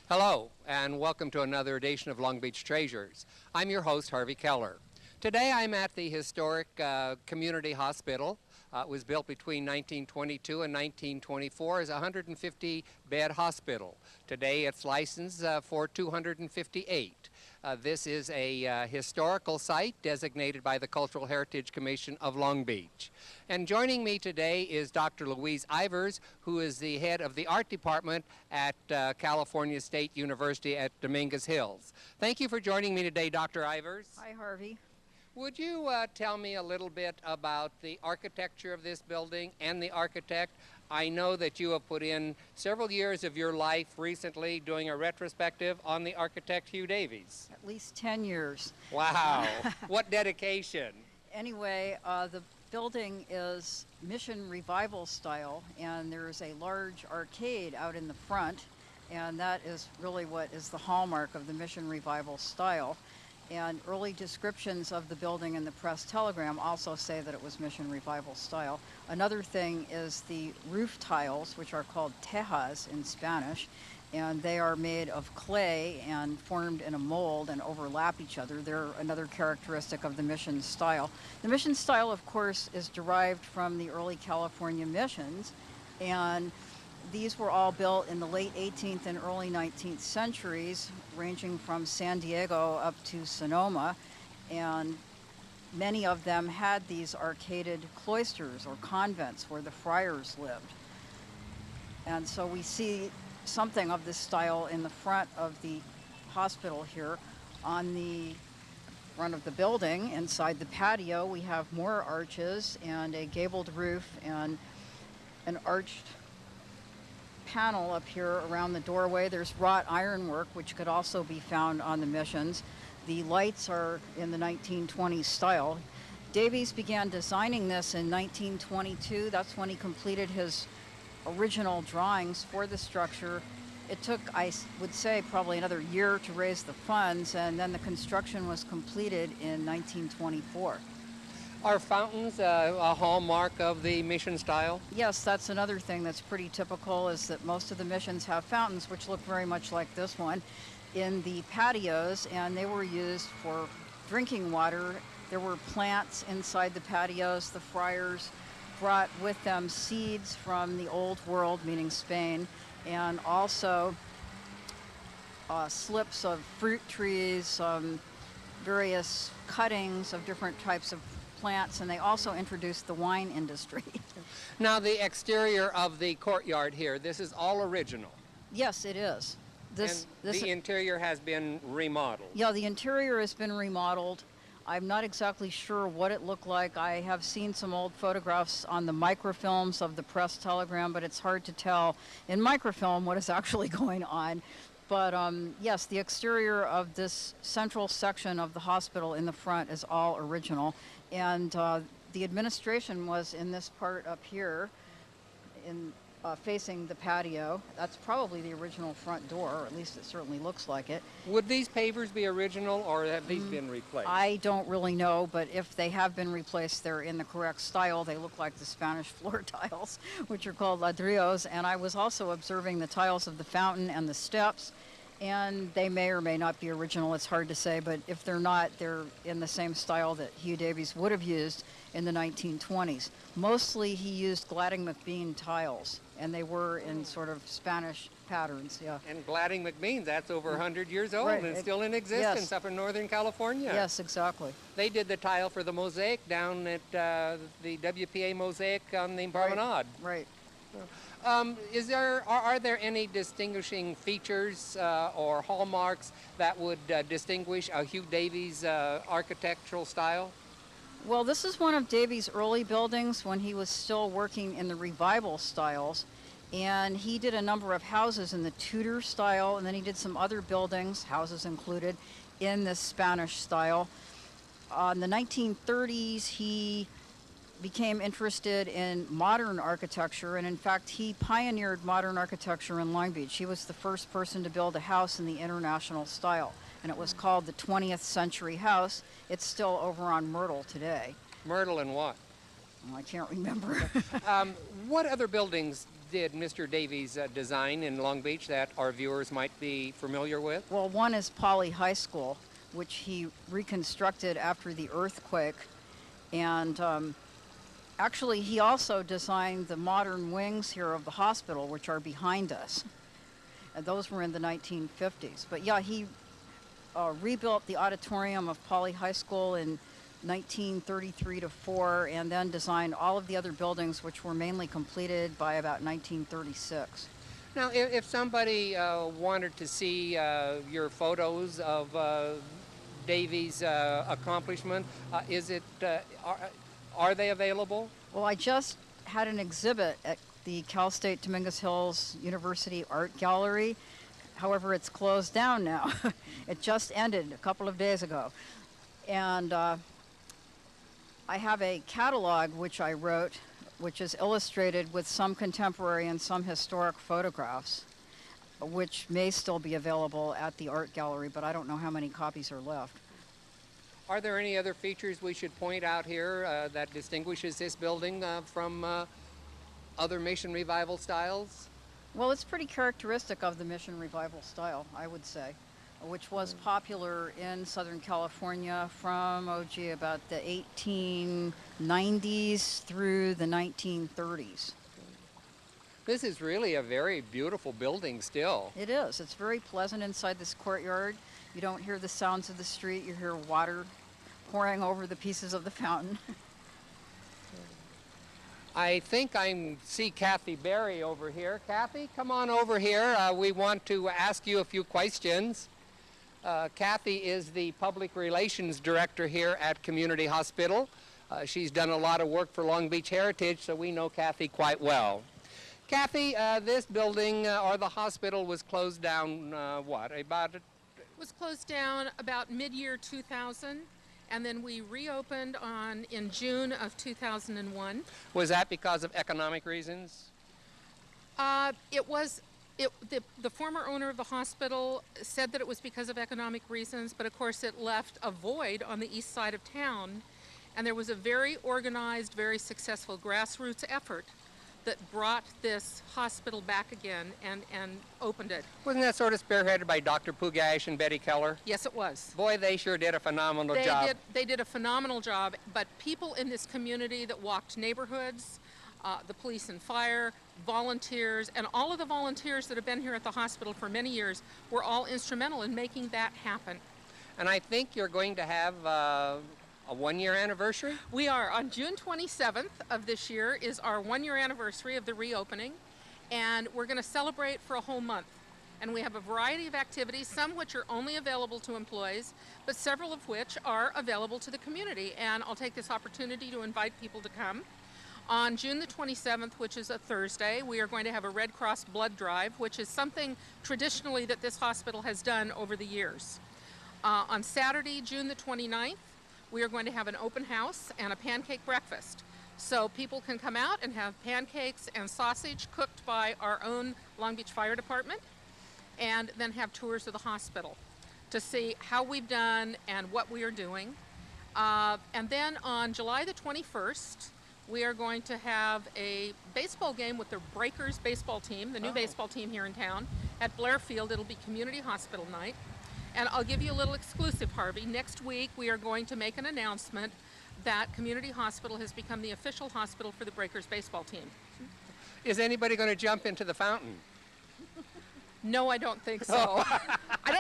Hello, and welcome to another edition of Long Beach Treasures. I'm your host, Harvey Keller. Today I'm at the historic community hospital. It was built between 1922 and 1924 as a 150-bed hospital. Today it's licensed for 258. This is a historical site designated by the Cultural Heritage Commission of Long Beach. And joining me today is Dr. Louise Ivers, who is the head of the art department at California State University at Dominguez Hills. Thank you for joining me today, Dr. Ivers. Hi, Harvey. Would you tell me a little bit about the architecture of this building and the architect? I know that you have put in several years of your life recently doing a retrospective on the architect Hugh Davies. At least 10 years. Wow, what dedication. Anyway, the building is Mission Revival style, and there's a large arcade out in the front, and that is really what is the hallmark of the Mission Revival style. And early descriptions of the building in the Press Telegram also say that it was Mission Revival style. Another thing is the roof tiles, which are called tejas in Spanish, and they are made of clay and formed in a mold and overlap each other. They're another characteristic of the Mission style. The Mission style, of course, is derived from the early California missions, and these were all built in the late 18th and early 19th centuries, ranging from San Diego up to Sonoma, and many of them had these arcaded cloisters or convents where the friars lived. And so we see something of this style in the front of the hospital here. On the front of the building, inside the patio, we have more arches and a gabled roof and an arched panel up here around the doorway. There's wrought ironwork, which could also be found on the missions. The lights are in the 1920s style. Davies began designing this in 1922. That's when he completed his original drawings for the structure. It took, I would say, probably another year to raise the funds, and then the construction was completed in 1924. Are fountains a hallmark of the mission style? Yes, that's another thing that's pretty typical, is that most of the missions have fountains, which look very much like this one, in the patios, and they were used for drinking water. There were plants inside the patios. The friars brought with them seeds from the old world, meaning Spain, and also slips of fruit trees, various cuttings of different types of plants, and they also introduced the wine industry. Now, the exterior of the courtyard here, this is all original. Yes, it is. The interior has been remodeled. Yeah, the interior has been remodeled. I'm not exactly sure what it looked like. I have seen some old photographs on the microfilms of the Press Telegram, but it's hard to tell in microfilm what is actually going on. But yes, the exterior of this central section of the hospital in the front is all original. And the administration was in this part up here, facing the patio. That's probably the original front door, or at least it certainly looks like it. Would these pavers be original, or have these been replaced? I don't really know, but if they have been replaced, they're in the correct style. They look like the Spanish floor tiles, which are called ladrillos. And I was also observing the tiles of the fountain and the steps, and they may or may not be original. It's hard to say, but if they're not, they're in the same style that Hugh Davies would have used in the 1920s. Mostly he used Gladding McBean tiles, and they were in sort of Spanish patterns, yeah. And Gladding McBean, that's over 100 years old, Right. and still in existence, Yes. up in Northern California. Yes, exactly. They did the tile for the mosaic down at the WPA Mosaic on the promenade. Right. Are there any distinguishing features or hallmarks that would distinguish Hugh Davies' architectural style? Well, this is one of Davies' early buildings when he was still working in the revival styles. And he did a number of houses in the Tudor style, and then he did some other buildings, houses included, in the Spanish style. In the 1930s, he became interested in modern architecture, and in fact, he pioneered modern architecture in Long Beach. He was the first person to build a house in the international style, and it was called the 20th Century House. It's still over on Myrtle today. Myrtle and what? I can't remember. What other buildings did Mr. Davies design in Long Beach that our viewers might be familiar with? Well, one is Poly High School, which he reconstructed after the earthquake. And actually, he also designed the modern wings here of the hospital, which are behind us. And those were in the 1950s. But yeah, he rebuilt the auditorium of Poly High School in 1933 to 4, and then designed all of the other buildings, which were mainly completed by about 1936. Now, if somebody wanted to see your photos of Davies' accomplishment, are they available? Well, I just had an exhibit at the Cal State Dominguez Hills University Art Gallery. However, it's closed down now. It just ended a couple of days ago. And I have a catalog which I wrote, which is illustrated with some contemporary and some historic photographs, which may still be available at the art gallery, but I don't know how many copies are left. Are there any other features we should point out here that distinguishes this building from other Mission Revival styles? Well, it's pretty characteristic of the Mission Revival style, I would say, which was popular in Southern California from, about the 1890s through the 1930s. This is really a very beautiful building still. It is. It's very pleasant inside this courtyard. You don't hear the sounds of the street. You hear water pouring over the pieces of the fountain. I think I see Kathy Berry over here. Kathy, come on over here. We want to ask you a few questions. Kathy is the Public Relations Director here at Community Hospital. She's done a lot of work for Long Beach Heritage, so we know Kathy quite well. Kathy, this building or the hospital was closed down, Was closed down about mid-year 2000, and then we reopened in June of 2001. Was that because of economic reasons? The former owner of the hospital said that it was because of economic reasons, but of course it left a void on the east side of town, and there was a very organized, very successful grassroots effort that brought this hospital back again and opened it. Wasn't that sort of spearheaded by Dr. Pugash and Betty Keller? Yes, it was. Boy, they sure did a phenomenal job. They did a phenomenal job, but people in this community that walked neighborhoods, the police and fire, volunteers, and all of the volunteers that have been here at the hospital for many years were all instrumental in making that happen. And I think you're going to have a one-year anniversary? We are. On June 27th of this year is our one-year anniversary of the reopening, and we're going to celebrate for a whole month. And we have a variety of activities, some which are only available to employees, but several of which are available to the community. And I'll take this opportunity to invite people to come. On June the 27th, which is a Thursday, we are going to have a Red Cross blood drive, which is something traditionally that this hospital has done over the years. On Saturday, June the 29th, we are going to have an open house and a pancake breakfast. So people can come out and have pancakes and sausage cooked by our own Long Beach Fire Department, and then have tours of the hospital to see how we've done and what we are doing. And then on July the 21st, we are going to have a baseball game with the Breakers baseball team, the new baseball team here in town, at Blair Field. It'll be community hospital night. And I'll give you a little exclusive, Harvey. Next week, we are going to make an announcement that Community Hospital has become the official hospital for the Breakers baseball team. Is anybody going to jump into the fountain? No, I don't think so.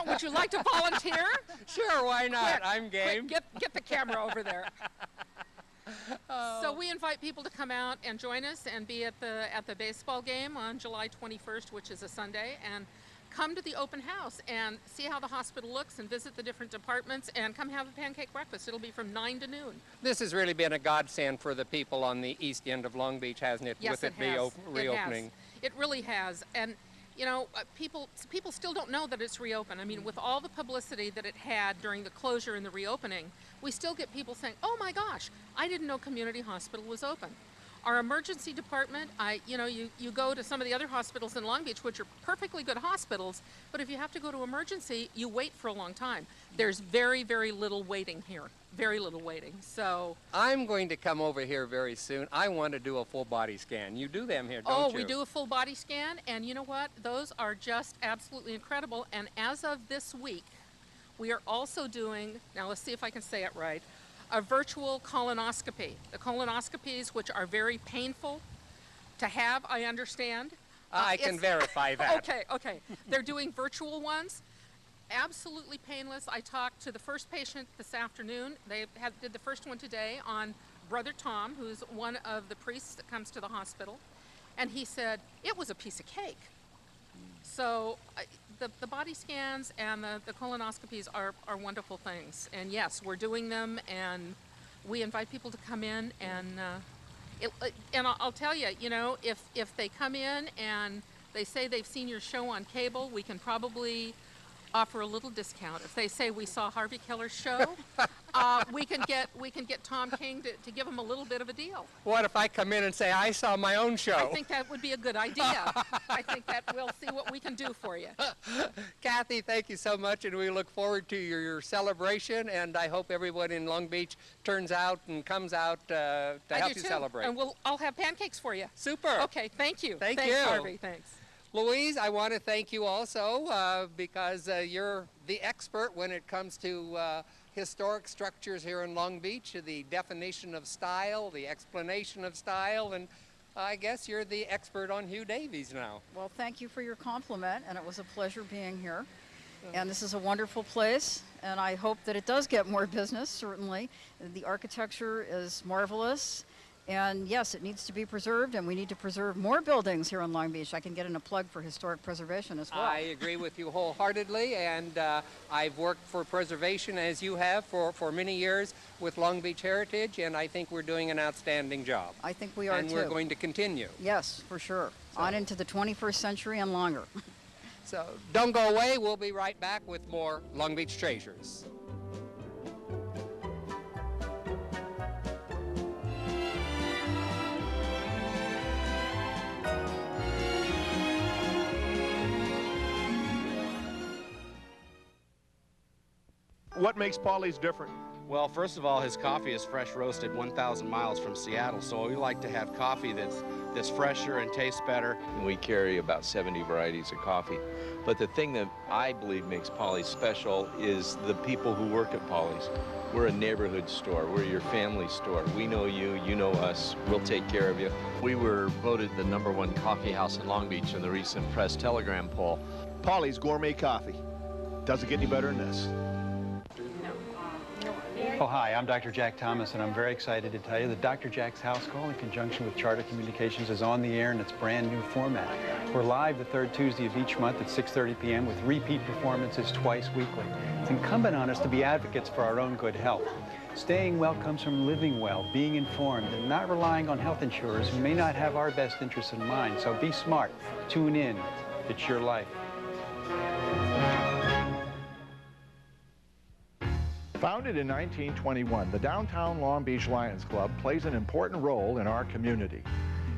Would you like to volunteer? Sure, why not? Quick, I'm game. Quick, get the camera over there. So we invite people to come out and join us and be at the baseball game on July 21st, which is a Sunday, and come to the open house and see how the hospital looks and visit the different departments and come have a pancake breakfast. It'll be from 9 to noon. This has really been a godsend for the people on the east end of Long Beach, hasn't it? Yes, with it has. Reopening. It really has. And you know, people still don't know that it's reopened. I mean, with all the publicity that it had during the closure and the reopening, we still get people saying, oh my gosh, I didn't know Community Hospital was open. Our emergency department, you go to some of the other hospitals in Long Beach, which are perfectly good hospitals, but if you have to go to emergency, you wait for a long time. There's very, very little waiting here, very little waiting. So I'm going to come over here very soon. I want to do a full body scan. You do them here, don't you? we do a full body scan, and you know what? Those are just absolutely incredible. And as of this week, we are also doing, now let's see if I can say it right, a virtual colonoscopy. The colonoscopies, which are very painful to have, I understand. I can verify that. Okay. They're doing virtual ones. Absolutely painless. I talked to the first patient this afternoon. They did the first one today on Brother Tom, who's one of the priests that comes to the hospital. And he said, it was a piece of cake. So the body scans and the colonoscopies are wonderful things. And yes, we're doing them, and we invite people to come in. And I'll tell you, if they come in and they say they've seen your show on cable, we can probably offer a little discount. If they say we saw Harvey Keller's show, we can get Tom King to give them a little bit of a deal. What if I come in and say I saw my own show? I think that would be a good idea. I think that we'll see what we can do for you. Kathy, thank you so much, and we look forward to your celebration, and I hope everyone in Long Beach turns out and comes out to help you celebrate. And I'll have pancakes for you. Super. Okay, thank you. Thanks, Harvey. Thanks. Louise, I want to thank you also because you're the expert when it comes to historic structures here in Long Beach, the definition of style, the explanation of style, and I guess you're the expert on Hugh Davies now. Well, thank you for your compliment, and it was a pleasure being here. And this is a wonderful place, and I hope that it does get more business, certainly. The architecture is marvelous. And yes, it needs to be preserved, and we need to preserve more buildings here in Long Beach. I can get in a plug for historic preservation as well. I agree with you wholeheartedly, and I've worked for preservation, as you have, for many years with Long Beach Heritage, and I think we're doing an outstanding job. I think we are, and too. we're going to continue. Yes, for sure. So, on into the 21st century and longer. So don't go away. We'll be right back with more Long Beach Treasures. What makes Paulie's different? Well, first of all, his coffee is fresh roasted 1,000 miles from Seattle, so we like to have coffee that's fresher and tastes better. We carry about 70 varieties of coffee. But the thing that I believe makes Paulie's special is the people who work at Paulie's. We're a neighborhood store. We're your family store. We know you, you know us. We'll take care of you. We were voted the #1 coffee house in Long Beach in the recent Press Telegram poll. Paulie's Gourmet Coffee. Doesn't get any better than this. Oh, hi, I'm Dr. Jack Thomas, and I'm very excited to tell you that Dr. Jack's House Call, in conjunction with Charter Communications, is on the air in its brand new format. We're live the third Tuesday of each month at 6:30 p.m. with repeat performances twice weekly. It's incumbent on us to be advocates for our own good health. Staying well comes from living well, being informed, and not relying on health insurers who may not have our best interests in mind. So be smart. Tune in. It's your life. Founded in 1921, the Downtown Long Beach Lions Club plays an important role in our community.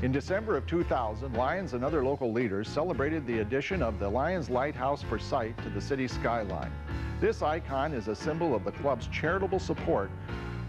In December of 2000, Lions and other local leaders celebrated the addition of the Lions Lighthouse for Sight to the city skyline. This icon is a symbol of the club's charitable support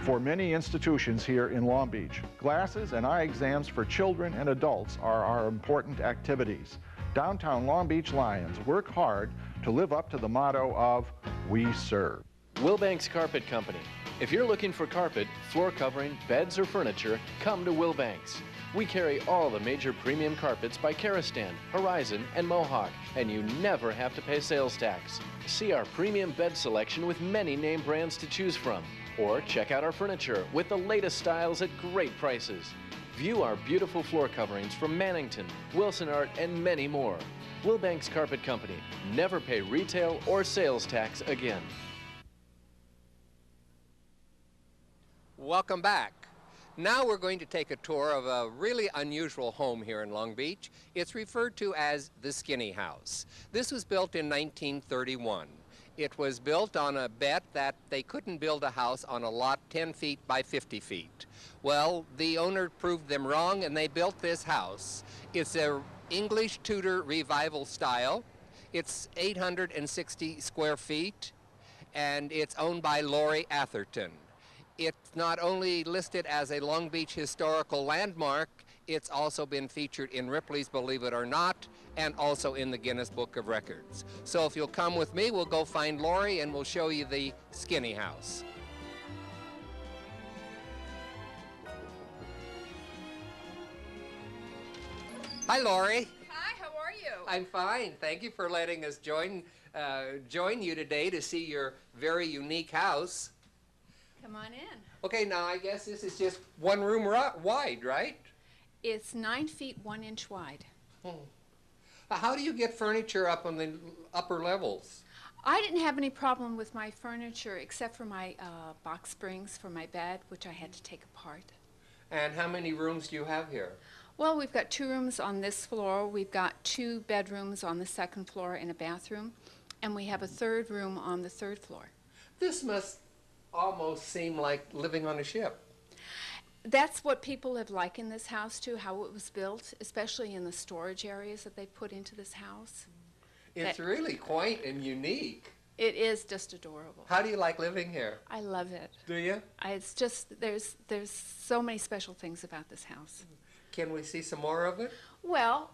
for many institutions here in Long Beach. Glasses and eye exams for children and adults are our important activities. Downtown Long Beach Lions work hard to live up to the motto of "We Serve." Wilbanks Carpet Company. If you're looking for carpet, floor covering, beds, or furniture, come to Wilbanks. We carry all the major premium carpets by Karastan, Horizon, and Mohawk, and you never have to pay sales tax. See our premium bed selection with many name brands to choose from, or check out our furniture with the latest styles at great prices. View our beautiful floor coverings from Mannington, Wilson Art, and many more. Wilbanks Carpet Company. Never pay retail or sales tax again. Welcome back. Now we're going to take a tour of a really unusual home here in Long Beach. It's referred to as the Skinny House. This was built in 1931. It was built on a bet that they couldn't build a house on a lot 10 feet by 50 feet. Well, the owner proved them wrong and they built this house. It's a English Tudor revival style. It's 860 square feet and it's owned by Laurie Atherton. It's not only listed as a Long Beach historical landmark, it's also been featured in Ripley's Believe It or Not and also in the Guinness Book of Records. So if you'll come with me, we'll go find Laurie and we'll show you the Skinny House. Hi, Laurie. Hi, how are you? I'm fine. Thank you for letting us join you today to see your very unique house. Come on in. Okay, now I guess this is just one room wide, right? It's 9 feet 1 inch wide. How do you get furniture up on the upper levels? I didn't have any problem with my furniture except for my box springs for my bed, which I had to take apart. And how many rooms do you have here? Well, we've got 2 rooms on this floor. We've got 2 bedrooms on the 2nd floor and a bathroom. And we have a 3rd room on the 3rd floor. This must almost seem like living on a ship. That's what people have likened this house to, how it was built, especially in the storage areas that they put into this house. It's really quaint and unique. It is just adorable. How do you like living here? I love it. Do you? It's just, there's so many special things about this house. Can we see some more of it? Well,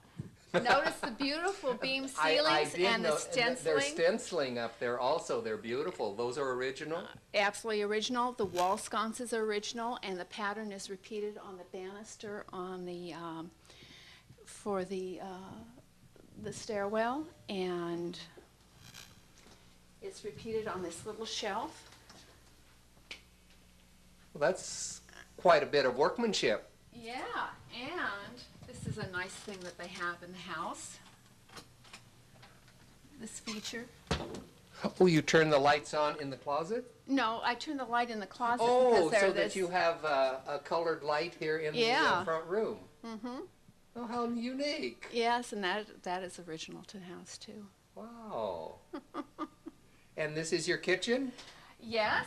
notice the beautiful beam ceilings and the stenciling. There's stenciling up there also. They're beautiful. Those are original? Absolutely original. The wall sconces are original, and the pattern is repeated on the banister on the for the stairwell, and it's repeated on this little shelf. Well, that's quite a bit of workmanship. Yeah, and this is a nice thing that they have in the house. This feature. Oh, you turn the lights on in the closet? No, I turn the light in the closet Oh, because so that you have a colored light here in the front room. Mm-hmm. Oh, how unique. Yes, and that is original to the house, too. Wow. And this is your kitchen? Yes.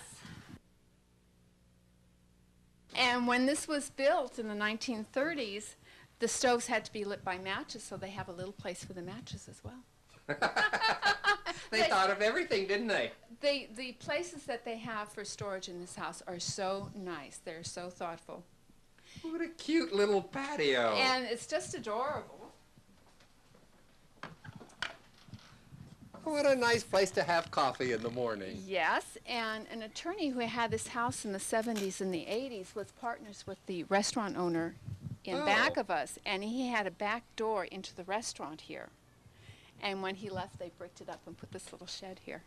And when this was built in the 1930s, the stoves had to be lit by matches, so they have a little place for the matches as well. They thought of everything, didn't they? The places that they have for storage in this house are so nice. They're so thoughtful. What a cute little patio. And it's just adorable. What a nice place to have coffee in the morning. Yes, and an attorney who had this house in the 70s and the 80s was partners with the restaurant owner in back of us, and he had a back door into the restaurant here. And when he left, they bricked it up and put this little shed here.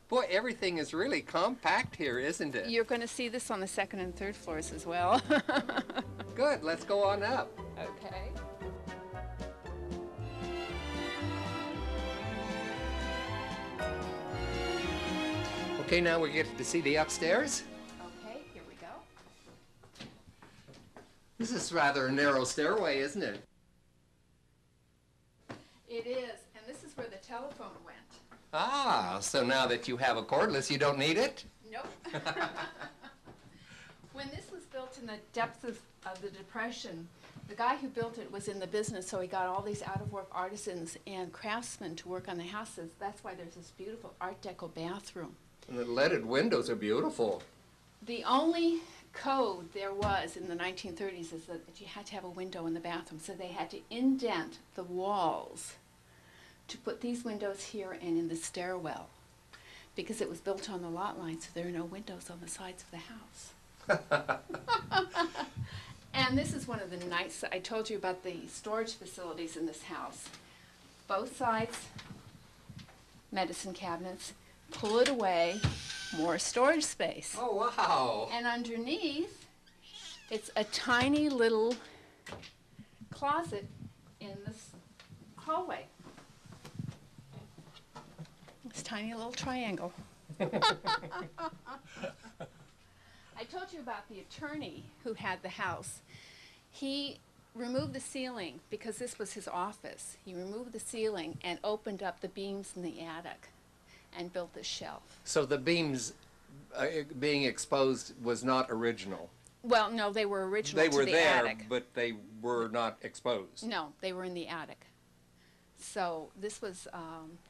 Boy, everything is really compact here, isn't it? You're going to see this on the 2nd and 3rd floors as well. Good, let's go on up. Okay. Okay, now we get to see the upstairs. Okay, here we go. This is rather a narrow stairway, isn't it? It is, and this is where the telephone went. Ah, so now that you have a cordless, you don't need it? Nope. When this was built in the depths of the Depression, the guy who built it was in the business, so he got all these out-of-work artisans and craftsmen to work on the houses. That's why there's this beautiful Art Deco bathroom. And the leaded windows are beautiful. The only code there was in the 1930s is that you had to have a window in the bathroom, so they had to indent the walls to put these windows here and in the stairwell, because it was built on the lot line, so there are no windows on the sides of the house. And this is one of the nice, I told you about the storage facilities in this house. Both sides, medicine cabinets, pull it away, more storage space. Oh, wow. And underneath, it's a tiny little closet in this hallway. This tiny little triangle. I told you about the attorney who had the house. He removed the ceiling because this was his office. He removed the ceiling and opened up the beams in the attic. and built this shelf. So the beams being exposed was not original. Well, no, they were original They to were the there, attic. but they were not exposed. No, they were in the attic. So this was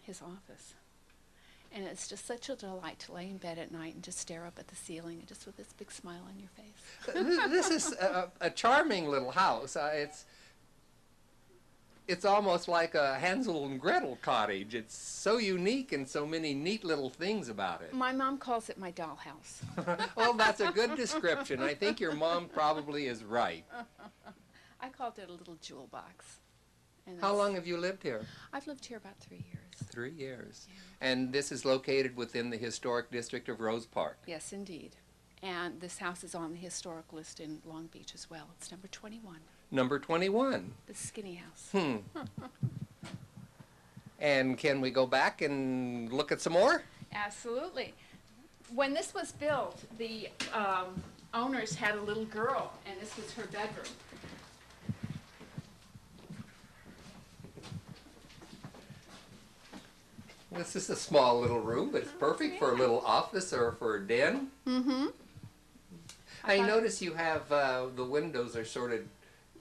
his office. And it's just such a delight to lay in bed at night and just stare up at the ceiling and just with this big smile on your face. This is a charming little house. It's almost like a Hansel and Gretel cottage. It's so unique and so many neat little things about it. My mom calls it my dollhouse. Well, that's a good description. I think your mom probably is right. I called it a little jewel box. And How long have you lived here? I've lived here about 3 years. 3 years. Yeah. And this is located within the historic district of Rose Park. Yes, indeed. And this house is on the historic list in Long Beach as well. It's number 21. Number 21. The skinny house. And can we go back and look at some more? Absolutely. When this was built, the owners had a little girl, and this was her bedroom. This is a small little room, but it's perfect for a little office or for a den. Mm-hmm. I notice you have the windows are sort of,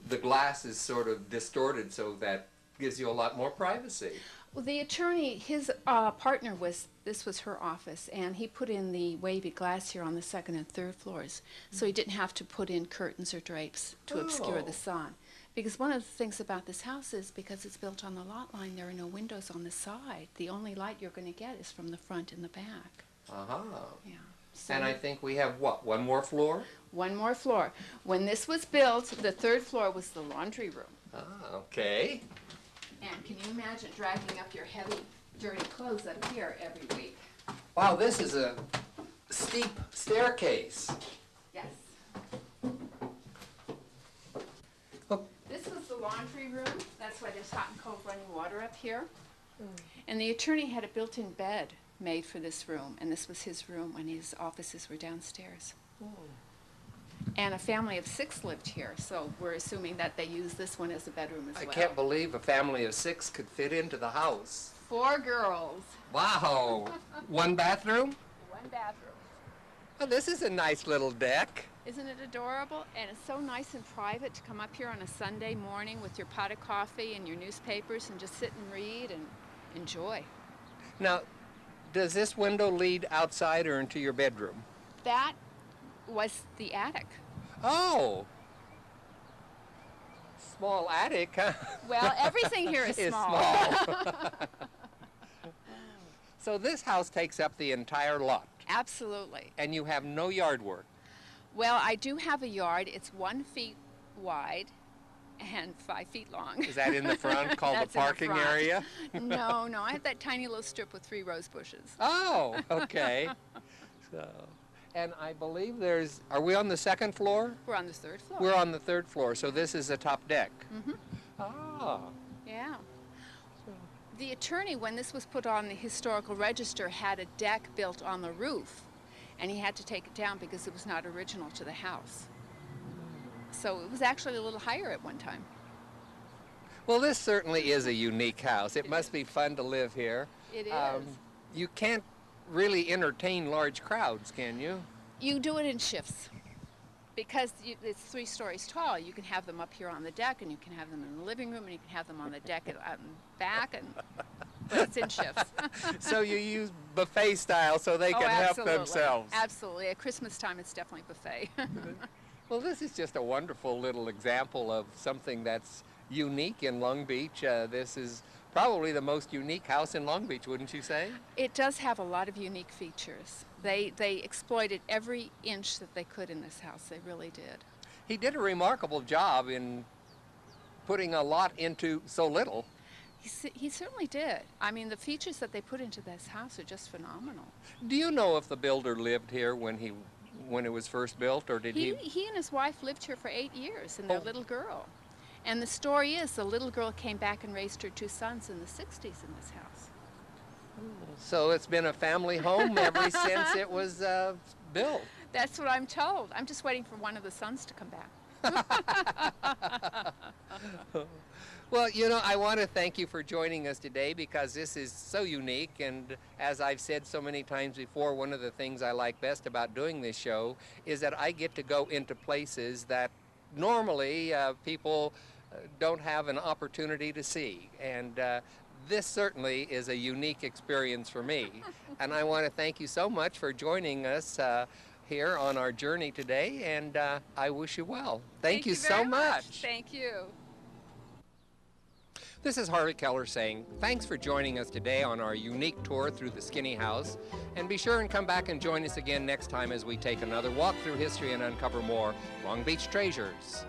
the glass is sort of distorted, so that gives you a lot more privacy. Well, the attorney, his partner this was her office, and he put in the wavy glass here on the second and third floors, so he didn't have to put in curtains or drapes to obscure the sun. Because one of the things about this house is because it's built on the lot line, there are no windows on the side. The only light you're going to get is from the front and the back. Uh-huh. Yeah. So And I think we have, what, one more floor? one more floor. When this was built, the third floor was the laundry room. Ah, okay. And can you imagine dragging up your heavy, dirty clothes up here every week? Wow, this is a steep staircase. Yes. Oh. This was the laundry room. That's why there's hot and cold running water up here. And the attorney had a built-in bed made for this room, and this was his room when his offices were downstairs. And a family of 6 lived here, so we're assuming that they used this one as a bedroom as well. I can't believe a family of 6 could fit into the house. 4 girls. Wow. One bathroom? 1 bathroom. Oh, this is a nice little deck. Isn't it adorable? And it's so nice and private to come up here on a Sunday morning with your pot of coffee and your newspapers and just sit and read and enjoy. Now, does this window lead outside or into your bedroom? That was the attic. Oh. Small attic, huh? Well, everything here is small. So this house takes up the entire lot. Absolutely. And you have no yard work. Well, I do have a yard. It's 1 feet wide and 5 feet long. Is that in the front called the That's in the parking front. area? No, I have that tiny little strip with 3 rose bushes. Oh, okay. So, and I believe are we on the 2nd floor? We're on the 3rd floor. We're on the 3rd floor, so this is a top deck. Mm-hmm. Ah. Yeah. The attorney, when this was put on the historical register, had a deck built on the roof, and he had to take it down because it was not original to the house. So it was actually a little higher at one time. Well, this certainly is a unique house. It must be fun to live here. It is. You can't really entertain large crowds, can you? You do it in shifts. Because it's 3 stories tall, you can have them up here on the deck, and you can have them in the living room, and you can have them on the deck and out and back, but it's in shifts. So you use buffet style so they can help themselves. Absolutely. At Christmas time, it's definitely buffet. Well, this is just a wonderful little example of something that's unique in Long Beach. This is probably the most unique house in Long Beach, wouldn't you say? It does have a lot of unique features. They exploited every inch that they could in this house. They really did. He did a remarkable job in putting a lot into so little. He certainly did. I mean, the features that they put into this house are just phenomenal. Do you know if the builder lived here when it was first built, or did he? He and his wife lived here for 8 years, and their little girl. And the story is the little girl came back and raised her 2 sons in the 60s in this house. So it's been a family home ever since it was built. That's what I'm told. I'm just waiting for one of the sons to come back. Well, you know, I want to thank you for joining us today because this is so unique, and as I've said so many times before, one of the things I like best about doing this show is that I get to go into places that normally people don't have an opportunity to see, and this certainly is a unique experience for me. And I want to thank you so much for joining us here on our journey today, and I wish you well. Thank you so very much. Thank you. This is Harvey Keller saying thanks for joining us today on our unique tour through the Skinny House, and be sure and come back and join us again next time as we take another walk through history and uncover more Long Beach treasures.